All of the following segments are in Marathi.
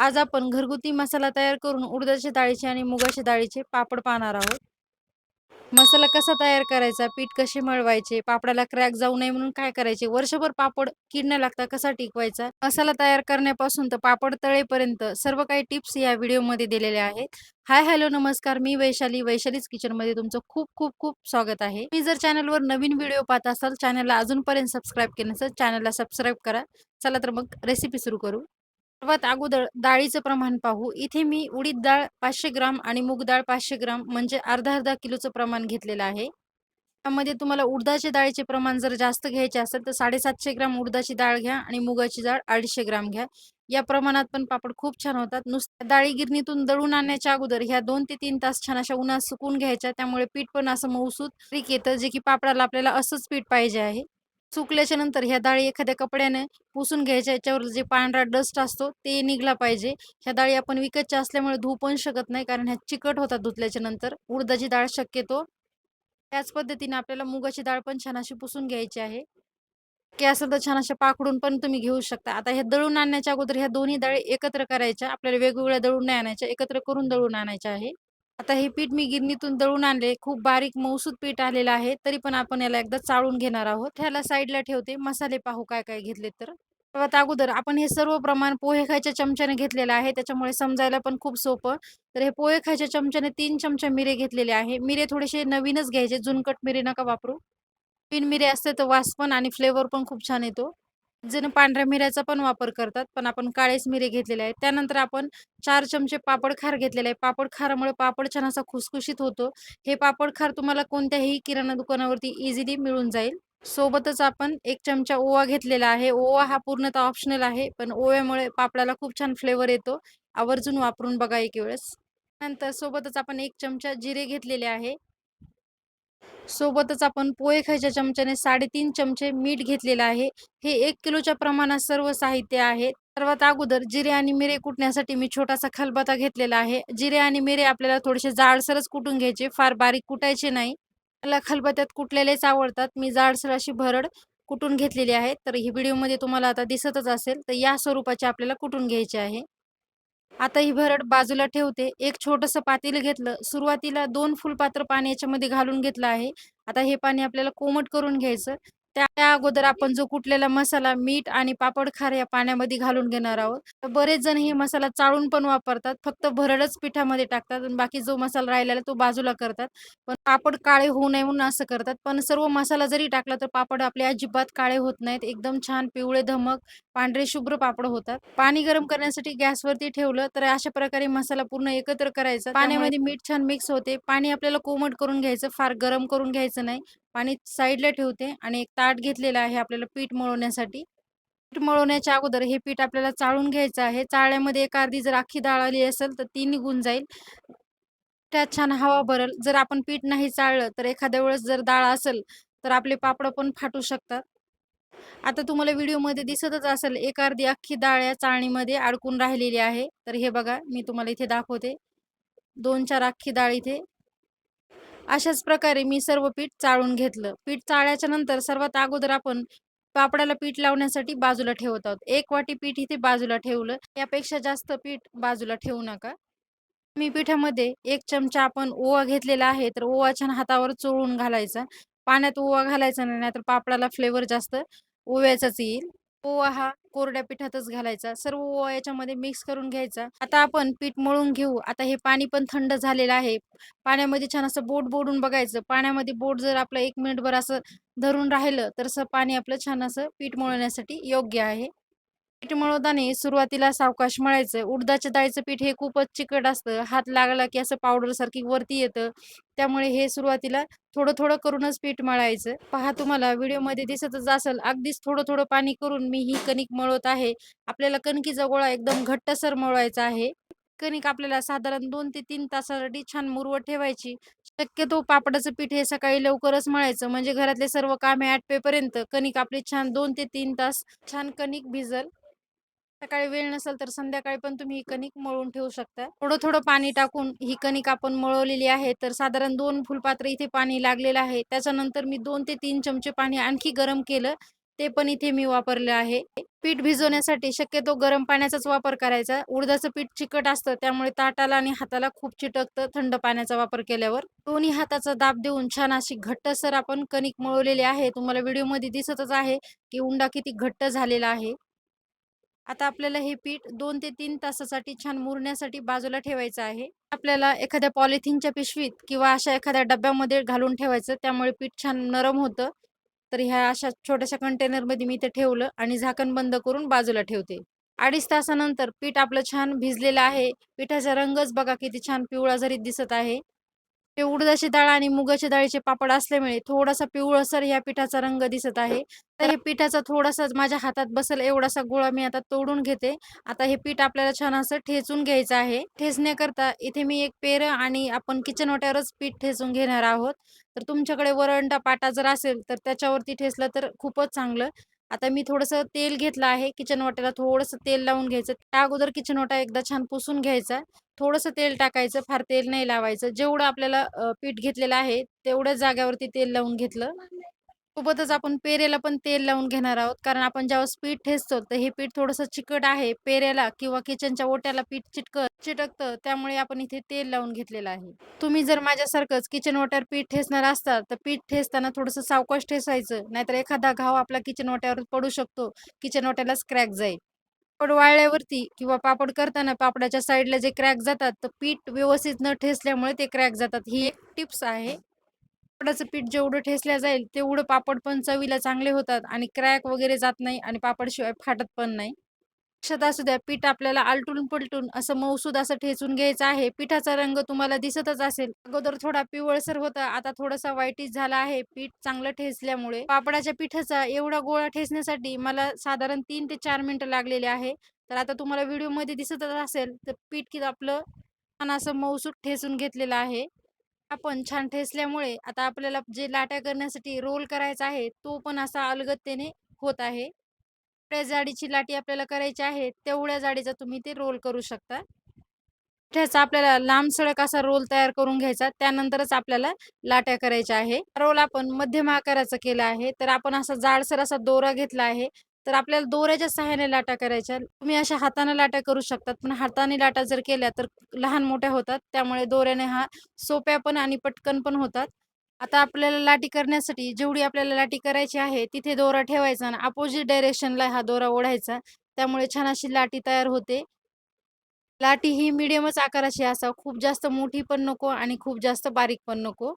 आज आपण घरगुती मसाला तयार करून उडदाच्या डाळीचे आणि मुगाच्या डाळीचे पापड पाहणार आहोत. मसाला कसा तयार करायचा, पीठ कसे मळवायचे, पापडाला क्रॅक जाऊ नये म्हणून काय करायचे, वर्षभर पापड कीड न लागता कसा टिकवायचा, मसाला तयार करण्यापासून तर पापड तळेपर्यंत सर्व काही टिप्स या व्हिडिओमध्ये दिलेल्या आहेत. हाय, हॅलो, नमस्कार. मी वैशाली, वैशालीज किचनमध्ये तुमचं खूप खूप खूप स्वागत आहे. मी जर चॅनलवर नवीन व्हिडिओ पाहत असाल, चॅनलला अजूनपर्यंत सबस्क्राईब केलं नसेल, चॅनलला सबस्क्राईब करा. चला तर मग रेसिपी सुरू करू. सर्वात अगोदर डाळीचं प्रमाण पाहू. इथे मी उडीद डाळ 500 ग्राम आणि मूग डाळ 500 ग्राम म्हणजे अर्धा-अर्धा किलोचं प्रमाण घेतलेलं आहे. त्यामध्ये तुम्हाला उडदाच्या डाळीचे प्रमाण जर जास्त घ्यायचे असेल तर 750 ग्राम उडदाची डाळ घ्या आणि मुगाची डाळ 250 ग्राम घ्या. या प्रमाणात पण पापड खूप छान होतात. नुसत्या डाळी गिरणीतून दळून आणण्याच्या अगोदर ह्या 2 ते 3 तास छान अशा उन्हात सुकवून घ्यायच्या. त्यामुळे पीठ पण असं मऊसूत बारीक येतं, जे की पापडाला आपल्याला असंच पीठ पाहिजे आहे. सुकल्याच्या नंतर ह्या डाळी एखाद्या कपड्याने पुसून घ्यायच्या. याच्यावर जे पांढरा डस्ट असतो ते निघला पाहिजे. ह्या डाळी आपण विकतच्या असल्यामुळे धुवू पण शकत नाही, कारण ह्या चिकट होतात धुतल्याच्या नंतर. उडदाची डाळ शक्यतो त्याच पद्धतीने आपल्याला मुगाची डाळ पण छान अशी पुसून घ्यायची आहे. की असं तर छान अशा पाकडून पण तुम्ही घेऊ शकता. आता हे दळून आणण्याच्या अगोदर ह्या दोन्ही डाळी एकत्र करायच्या. आपल्याला वेगवेगळ्या दळून नाही आणायच्या, एकत्र करून दळून आणायच्या आहे. आता हे पीठ मी गिरणीतून दळून आणले. खूप बारीक मऊसूत पीठ आलेलं आहे. तरी पण आपण याला एकदा चाळून घेणार आहोत. ह्याला साईडला ठेवते. मसाले पाहू काय काय घेतले तर. सर्वात अगोदर आपण हे सर्व प्रमाण पोहे खायच्या चमच्याने घेतलेलं आहे. त्याच्यामुळे समजायला पण खूप सोपं. तर हे पोहे खायच्या चमच्याने 3 चमचे मिरे घेतलेले आहे. मिरे थोडेसे नवीनच घ्यायचे, जुनकट मिरे नका वापरू. तीन मिरे असते तर वास पण आणि फ्लेवर पण खूप छान येतो. जण पांढऱ्या मिऱ्याचा पण वापर करतात, पण आपण काळेच मिरे घेतलेले आहेत. त्यानंतर आपण 4 चमचे पापड खार घेतलेले आहे. पापड खारामुळे पापड छान असा खुसखुशीत होतो. हे पापड खार तुम्हाला कोणत्याही किराणा दुकानावरती इझिली मिळून जाईल. सोबतच आपण 1 चमचा ओवा घेतलेला आहे. ओवा हा पूर्णतः ऑप्शनल आहे, पण ओव्यामुळे पापडाला खूप छान फ्लेवर येतो. आवर्जून वापरून बघा एक वेळेस. नंतर सोबतच आपण 1 चमचा जिरे घेतलेले आहे. सोबतच आपण पोहे खायच्या चमच्याने 3.5 चमचे मीठ घेतलेलं आहे. हे 1 किलोच्या प्रमाणात सर्व साहित्य आहे. सर्वात अगोदर जिरे आणि मिरे कुटण्यासाठी मी छोटासा खलबत्ता घेतलेला आहे. जिरे आणि मिरे आपल्याला थोडेसे जाडसरच कुटून घ्यायचे, फार बारीक कुटायचे नाही. मला खलबत्त्यात कुटलेलेच आवडतात. मी जाडसर अशी भरड कुटून घेतलेली आहे. तर ही व्हिडिओमध्ये तुम्हाला आता दिसतच असेल. तर या स्वरूपाचे आपल्याला कुटून घ्यायचे आहे. आता ही भरड बाजूला ठेवते. एक छोटंसं पातेलं घेतलं. सुरुवातीला 2 फुलपात्र पाणी याच्यामध्ये घालून घेतलं आहे. आता हे पाणी आपल्याला कोमट करून घ्यायचं. त्या अगोदर आपण जो कुटलेला मसाला, मीठ आणि पापड खार या पाण्यामध्ये घालून घेणार आहोत. तर बरेच जण हे मसाला चाळून पण वापरतात. फक्त भरडच पिठामध्ये टाकतात आणि बाकी जो मसाला राहिलेला तो बाजूला करतात. पण पापड काळे होऊ नये म्हणून असं करतात. पण सर्व मसाला जरी टाकला तर पापड आपले अजिबात काळे होत नाहीत. एकदम छान पिवळे धमक पांढरे शुभ्र पापड होतात. पाणी गरम करण्यासाठी गॅसवरती ठेवलं तर अशा प्रकारे मसाला पूर्ण एकत्र करायचा. पाण्यामध्ये मीठ छान मिक्स होते. पाणी आपल्याला कोमट करून घ्यायचं, फार गरम करून घ्यायचं नाही. पाणी साईडला ठेवते आणि एक ताट घेतलेलं आहे आपल्याला पीठ मळवण्यासाठी. पीठ मळवण्याच्या अगोदर हे पीठ आपल्याला चाळून घ्यायचं आहे. चाळण्यामध्ये एक अर्धी जर अख्खी डाळ आली असेल तर ती निघून जाईल. त्यात छान हवा भरेल. जर आपण पीठ नाही चाळलं तर एखाद्या वेळेस जर डाळ असेल तर आपले पापड पण फाटू शकतात. आता तुम्हाला व्हिडिओमध्ये दिसतच असेल, एक अर्धी अख्खी डाळ या चाळणीमध्ये अडकून राहिलेली आहे. तर हे बघा, मी तुम्हाला इथे दाखवते. 2-4 अख्खी डाळ इथे. अशाच प्रकारे मी सर्व पीठ चाळून घेतलं. पीठ चाळल्याच्या नंतर सर्वात अगोदर आपण पापडाला पीठ लावण्यासाठी बाजूला ठेवत आहोत. 1 वाटी पीठ इथे बाजूला ठेवलं. यापेक्षा जास्त पीठ बाजूला ठेवू नका. मी पिठामध्ये 1 चमचा आपण ओवा घेतलेला आहे, तर ओवा छान हातावर चोळून घालायचा. पाण्यात ओवा घालायचा नाही, नाहीतर पापडाला फ्लेवर जास्त ओव्याचाच येईल. ओवा हा कोरड्या पिठातच घालायचा. सर्व ओवा याच्यामध्ये मिक्स करून घ्यायचा. आता आपण पीठ मळून घेऊ. आता हे पाणी पण थंड झालेलं आहे. पाण्यामध्ये छान असं बोट बुडवून बघायचं. पाण्यामध्ये बोट जर आपलं 1 मिनिटभर असं धरून राहिलं, तर असं पाणी आपलं छान असं पीठ मळण्यासाठी योग्य आहे. पीठ मळवताना सुरुवातीला सावकाश मळायचं. उडदाच्या डाळीचं पीठ हे खूपच चिकट असतं. हात लागला की असं पावडरसारखी वरती येतं. त्यामुळे हे सुरुवातीला थोडं-थोडं करूनच पीठ मळायचं. पहा, तुम्हाला व्हिडिओमध्ये दिसतच असेल, अगदीच थोडं-थोडं पाणी करून मी ही कणिक मळवत आहे. आपल्याला कणकीचा गोळा एकदम घट्टसर मळवायचा आहे. कणिक आपल्याला साधारण 2 ते 3 तासासाठी छान मुरवत ठेवायची. शक्यतो पापडाचं पीठ हे सकाळी लवकरच मळायचं, म्हणजे घरातले सर्व कामे आटपेपर्यंत कणिक आपली छान 2 ते 3 तास छान कणिक भिजल. सकाळी वेळ नसेल तर संध्याकाळी पण तुम्ही ही कणिक मळून ठेवू शकता. थोडं-थोडं पाणी टाकून ही कणिक आपण मळवलेली आहे. तर साधारण 2 फुलपात्र इथे पाणी लागलेलं आहे. त्याच्यानंतर मी 2 ते 3 चमचे पाणी आणखी गरम केलं. ते पण इथे मी वापरलं आहे. पीठ भिजवण्यासाठी शक्यतो गरम पाण्याचाच वापर करायचा. उडदाचं पीठ चिकट असतं त्यामुळे ताटाला आणि हाताला खूप चिटकतं थंड पाण्याचा वापर केल्यावर. दोन्ही हाताचा दाब देऊन छान अशी घट्टसर आपण कणिक मळवलेली आहे. तुम्हाला व्हिडिओमध्ये दिसतच आहे, की उंडा किती घट्ट झालेला आहे. आता आपल्याला हे पीठ 2 ते 3 तासासाठी छान मुरण्यासाठी बाजूला ठेवायचं आहे. आपल्याला एखाद्या पॉलिथिनच्या पिशवीत किंवा अशा एखाद्या डब्यामध्ये घालून ठेवायचं. त्यामुळे पीठ छान नरम होतं. तर ह्या अशा छोट्याशा कंटेनरमध्ये मी ते ठेवलं आणि झाकण बंद करून बाजूला ठेवते. 2.5 तासानंतर पीठ आपलं छान भिजलेलं आहे. पिठाचा रंगच बघा किती छान पिवळा जरीत दिसत आहे. ते उडदाची डाळ आणि मुगाच्या डाळीचे पापड असल्यामुळे थोडासा पिवळसर ह्या पिठाचा रंग दिसत आहे. तर हे पिठाचा थोडासा माझ्या हातात बसेल एवढासा गोळा मी आता तोडून घेते. आता हे पीठ आपल्याला छान असं ठेचून घ्यायचं आहे. ठेचण्याकरता इथे मी एक पेरं आणि आपण किचन ओट्यावरच पीठ ठेचून घेणार आहोत. तर तुमच्याकडे वरंडा पाटा जर असेल तर त्याच्यावरती ठेचलं तर खूपच चांगलं. आता मी थोडंसं तेल घेतलं आहे. किचन ओट्याला थोडंसं तेल लावून घ्यायचं. त्या अगोदर किचन ओटा एकदा छान पुसून घ्यायचा. थोडंसं तेल टाकायचं, फार तेल नाही लावायचं. जेवढं आपल्याला पीठ घेतलेलं आहे, तेवढ्याच जागेवरती तेल लावून घेतलं. सोबतच आपण पेरेला पण तेल लावून घेणार आहोत. कारण आपण ज्यावेळेस पीठ ठेचतो, तर हे पीठ थोडंसं चिकट आहे. पेरेला किंवा किचनच्या ओट्याला पीठ चिटकतं. त्यामुळे आपण इथे तेल लावून घेतलेलं आहे. तुम्ही जर माझ्यासारखंच किचन ओट्यावर पीठ ठेचणार असताल, तर पीठ ठेचताना थोडंसं सावकाश ठेचायचं. नाहीतर एखादा घाव आपला किचन ओट्यावर पडू शकतो. किचन ओट्यालाच क्रॅक जाईल. पापड वाळल्यावरती किंवा पापड करताना पापडाच्या साईडला जे क्रॅक जातात, तर पीठ व्यवस्थित न ठेचल्यामुळे ते क्रॅक जातात. ही एक टिप्स आहे. पापडाचं पीठ जेवढं ठेचल्या जाईल, तेवढं पापड पण चवीला चांगले होतात आणि क्रॅक वगैरे जात नाही आणि पापड शिवाय फाटत पण नाही. लक्षात असू द्या, पीठ आपल्याला आलटून-पलटून असं मऊसूद असं ठेचून घ्यायचं आहे. पिठाचा रंग तुम्हाला दिसतच असेल. अगोदर थोडा पिवळसर होता, आता थोडासा व्हाईटिश झाला आहे, पीठ चांगलं ठेचल्यामुळे. पापडाच्या पिठाचा एवढा गोळा ठेचण्यासाठी मला साधारण 3 ते 4 मिनिटं लागलेले आहे. तर आता तुम्हाला व्हिडिओमध्ये दिसतच असेल, तर पीठ की आपलं छान असं मऊसूद ठेचून घेतलेलं आहे. आपण छान ठेचल्यामुळे आता आपल्याला जे लाट्या करण्यासाठी रोल करायचा आहे, तो पण असा अलगदतेने होत आहे. जेवढ्या जाडीची लाटी आपल्याला करायची आहे, तेवढ्या जाडीचा तुम्ही ते रोल करू शकता. पिठाचा आपल्याला लांबसडक असा रोल तयार करून घ्यायचा. त्यानंतरच आपल्याला लाट्या करायच्या आहे. रोल आपण मध्यम आकाराचा केला आहे. तर आपण असा जाडसर असा दोरा घेतला आहे. तर आपल्याला दोऱ्याच्या सहाय्याने लाटा करायच्या. तुम्ही अशा हाताने लाट्या करू शकतात. पण हाताने लाटा जर केल्या तर लहान मोठ्या होतात. त्यामुळे दोऱ्याने हा सोप्या पण आणि पटकन पण होतात. आता आपल्याला लाटी करण्यासाठी जेवढी आपल्याला लाटी करायची आहे, तिथे दोरा ठेवायचा आणि अपोझिट डायरेक्शनला हा दोरा ओढायचा. त्यामुळे छान अशी लाटी तयार होते. लाटी ही मिडियमच आकाराची असावं. खूप जास्त मोठी पण नको आणि खूप जास्त बारीक पण नको.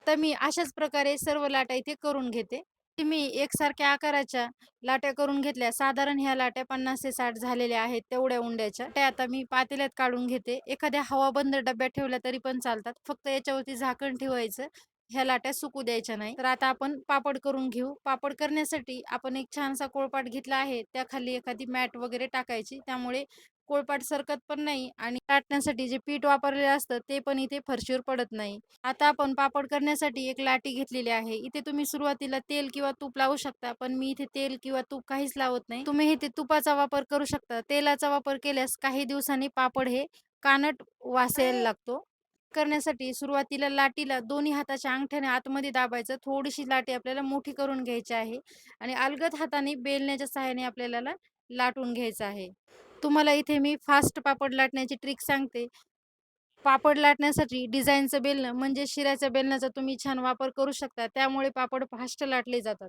तर मी अशाच प्रकारे सर्व लाट्या इथे करून घेते. ते मी एकसारख्या आकाराच्या लाट्या करून घेतल्या. साधारण ह्या लाट्या 50 ते 60 झालेल्या आहेत तेवढ्या उंड्याच्या. त्या आता मी पातेल्यात काढून घेते. एखाद्या हवाबंद डब्यात ठेवल्या तरी पण चालतात. फक्त याच्यावरती झाकण ठेवायचं. ह्या लाट्या सुकू द्यायच्या नाही. तर आता आपण पापड करून घेऊ. पापड करण्यासाठी आपण एक छानसा पोळपाट घेतला आहे. त्याखाली एखादी मॅट वगैरे टाकायची. त्यामुळे पोळपाट सरकत पण नाही आणि लाटण्यासाठी जे पीठ वापरलेलं असतं ते पण इथे फरशीवर पडत नाही. आता आपण पापड करण्यासाठी एक लाटी घेतलेली आहे. इथे तुम्ही सुरुवातीला तेल किंवा तूप लावू शकता. पण मी इथे तेल किंवा तूप काहीच लावत नाही. तुम्ही इथे तुपाचा वापर करू शकता. तेलाचा वापर केल्यास काही दिवसांनी पापड हे कानट वास लागतो. करण्यासाठी सुरुवातीला लाटीला दोन्ही हाताच्या अंगठ्याने आतमध्ये दाबायचं. थोडीशी लाटी आपल्याला मोठी करून घ्यायची आहे आणि अलगद हाताने बेलण्याच्या सहाय्याने आपल्याला लाटून घ्यायचं आहे. तुम्हाला इथे मी फास्ट पापड लाटण्याची ट्रिक सांगते. पापड लाटण्यासाठी डिझाईनचं बेलणं म्हणजे शिऱ्याच्या बेलण्याचा तुम्ही छान वापर करू शकता. त्यामुळे पापड फास्ट लाटले जातात.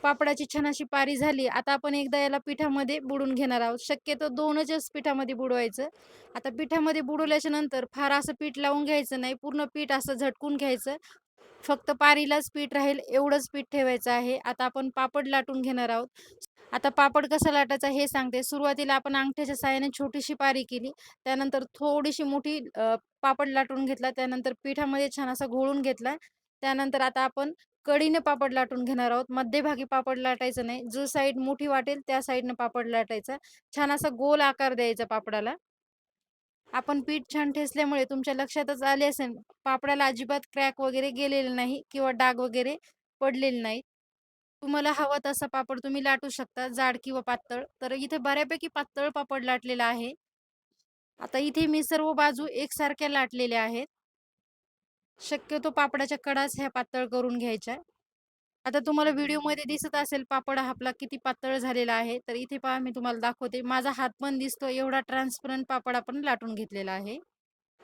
पापडाची छान अशी पारी झाली. आता आपण एकदा याला पिठामध्ये बुडवून घेणार आहोत. शक्यतो 2च पिठामध्ये बुडवायचं. आता पिठामध्ये बुडवल्याच्या नंतर फार असं पीठ लावून घ्यायचं नाही. पूर्ण पीठ असं झटकून घ्यायचं. फक्त पारीलाच पीठ राहील एवढंच पीठ ठेवायचं आहे. आता आपण पापड लाटून घेणार आहोत. आता पापड कसा लाटायचा हे सांगते. सुरुवातीला आपण अंगठ्याच्या साहाय्याने छोटीशी पारी केली. त्यानंतर थोडीशी मोठी पापड लाटून घेतला. त्यानंतर पिठामध्ये छान असा घोळून घेतला. त्यानंतर आता आपण कढीने पापड लाटून घेणार आहोत. मध्यभागी पापड लाटायचं नाही. जो साईड मोठी वाटेल त्या साईडनं पापड लाटायचा. छान असा गोल आकार द्यायचा पापडाला. आपण पीठ छान ठेचल्यामुळे तुमच्या लक्षातच आले असेल, पापडाला अजिबात क्रॅक वगैरे गेलेले नाही किंवा डाग वगैरे पडलेले नाहीत. तुम्हाला हवा तसा पापड तुम्ही लाटू शकता, जाड किंवा पातळ. तर इथे बऱ्यापैकी पातळ पापड लाटलेला आहे. आता इथे मी सर्व बाजू एकसारख्या लाटलेल्या आहेत. शक्यतो पापडाच्या कडाच ह्या पातळ करून घ्यायच्या. आता तुम्हाला व्हिडिओमध्ये दिसत असेल पापड हा आपला किती पातळ झालेला आहे. तर इथे पहा मी तुम्हाला दाखवते. माझा हात पण दिसतो एवढा ट्रान्सपरंट पापड आपण लाटून घेतलेला आहे.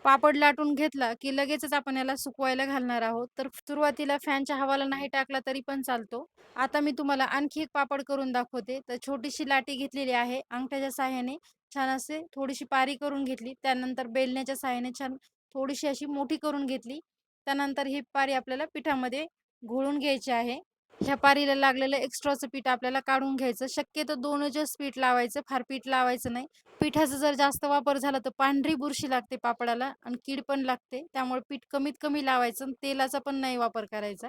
पापड लाटून घेतला, की लगेचच आपण याला सुकवायला घालणार आहोत. तर सुरुवातीला फॅनच्या हवाला नाही टाकला तरी पण चालतो. आता मी तुम्हाला आणखी एक पापड करून दाखवते. तर छोटीशी लाटी घेतलेली आहे. अंगठ्याच्या सहाय्याने छान असे थोडीशी पारी करून घेतली. त्यानंतर बेलण्याच्या सहाय्याने छान थोडीशी अशी मोठी करून घेतली. त्यानंतर ही पारी आपल्याला पिठामध्ये घोळून घ्यायची आहे. ह्या पारीला लागलेलं एक्स्ट्राचं पीठ आपल्याला काढून घ्यायचं. शक्यतो 2च पीठ लावायचं, फार पीठ लावायचं नाही. पिठाचा जर जास्त वापर झाला तर पांढरी बुरशी लागते पापडाला आणि कीड पण लागते. त्यामुळे पीठ कमीत कमी लावायचं आणि तेलाचा पण नाही वापर करायचा.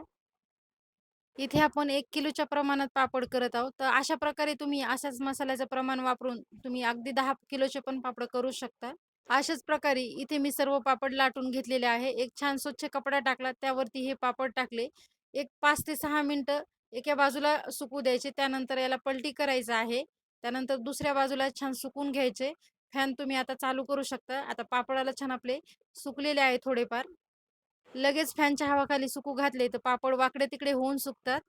इथे आपण 1 किलोच्या प्रमाणात पापड करत आहोत. तर अशा प्रकारे तुम्ही अशाच मसाल्याचं प्रमाण वापरून तुम्ही अगदी 10 किलोचे पण पापड करू शकता. अशाच प्रकारे इथे मी सर्व पापड लाटून घेतलेले आहे. एक छान स्वच्छ कपडा टाकला, त्यावरती हे पापड टाकले. एक 5 ते 6 मिनिटं एका बाजूला सुकू द्यायचे. त्यानंतर याला पलटी करायचं आहे. त्यानंतर दुसऱ्या बाजूला छान सुकून घ्यायचे. फॅन तुम्ही आता चालू करू शकता. आता पापडाला छान आपले सुकलेले आहे थोडेफार. लगेच फॅनच्या हवाखाली सुकू घातले तर पापड वाकडे-तिकडे होऊन सुकतात.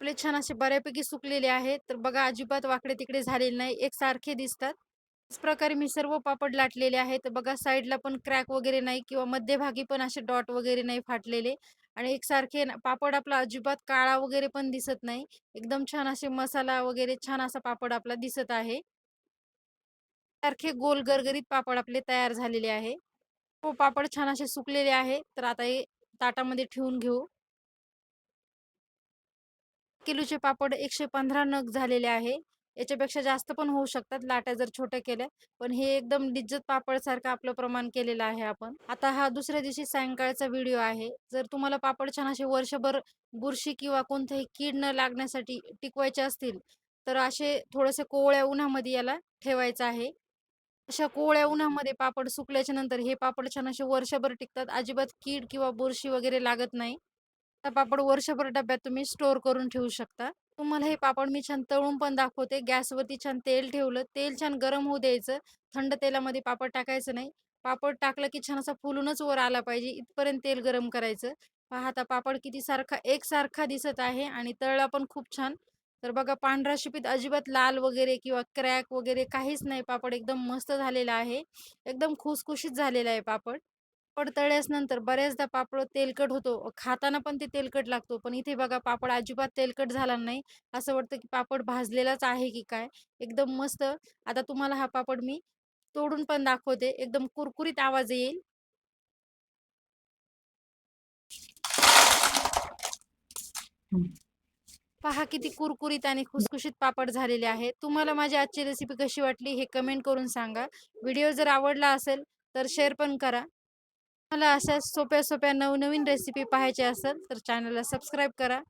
आपले छान असे बऱ्यापैकी सुकलेले आहेत. तर बघा अजिबात वाकडे-तिकडे झालेले नाही. एकसारखे दिसतात. त्याच प्रकारे मी सर्व पापड लाटलेले आहेत. बघा साईडला पण क्रॅक वगैरे नाही किंवा मध्यभागी पण असे डॉट वगैरे नाही फाटलेले आणि एकसारखे पापड आपला अजिबात काळा वगैरे पण दिसत नाही. एकदम छान असे मसाला वगैरे छान असा पापड आपला दिसत आहे. सारखे गोल गरगरीत पापड आपले तयार झालेले आहे. हो, पापड छान असे सुकलेले आहे. तर आता हे ताटामध्ये ठेवून घेऊ. किलोचे पापड 115 नग झालेले आहे. याच्यापेक्षा जास्त पण होऊ शकतात लाट्या जर छोट्या केल्या. पण हे एकदम लिज्जत पापडसारखं आपलं प्रमाण केलेलं आहे आपण. आता हा दुसऱ्या दिवशी सायंकाळचा व्हिडिओ आहे. जर तुम्हाला पापड छान असे वर्षभर बुरशी किंवा कोणतेही कीड न लागण्यासाठी टिकवायचे असतील, तर असे थोडेसे कोवळ्या उन्हामध्ये याला ठेवायचं आहे. अशा कोवळ्या उन्हामध्ये पापड सुकल्याच्या नंतर हे पापड छान असे वर्षभर टिकतात. अजिबात कीड किंवा बुरशी वगैरे लागत नाही. हा पापड वर्षभर डब्यात तुम्ही स्टोअर करून ठेवू शकता. तुम्हाला हे पापड मी छान तळून पण दाखवते. गॅसवरती छान तेल ठेवलं. तेल छान गरम होऊ द्यायचं. थंड तेलामध्ये पापड टाकायचं नाही. पापड टाकलं की छान असा फुलूनच वर आला पाहिजे इथपर्यंत तेल गरम करायचं. पहा आता पापड किती सारखा एकसारखा दिसत आहे आणि तळला पण खूप छान. तर बघा पांढरा शिपीत अजिबात लाल वगैरे किंवा क्रॅक वगैरे काहीच नाही. पापड एकदम मस्त झालेला आहे. एकदम खुसखुशीत झालेला आहे पापड. पापड तळल्यानंतर बऱ्याचदा पापड तेलकट होतो. खाताना पण ते तेलकट लागतो. पण इथे बघा पापड अजिबात तेलकट झाला नाही. असं वाटतं की पापड भाजलेलाच आहे की काय? एकदम मस्त. आता तुम्हाला हा पापड मी तोडून पण दाखवते. एकदम कुरकुरीत आवाज येईल. पहा किती कुरकुरीत आणि खुसखुशीत पापड झालेले आहेत. तुम्हाला माझी आजची रेसिपी कशी वाटली हे कमेंट करून सांगा. व्हिडिओ जर आवडला असेल तर शेअर पण करा. मला अशाच सोप्या-सोप्या नवनवीन रेसिपी पाहायच्या असेल तर चॅनलला सबस्क्राईब करा.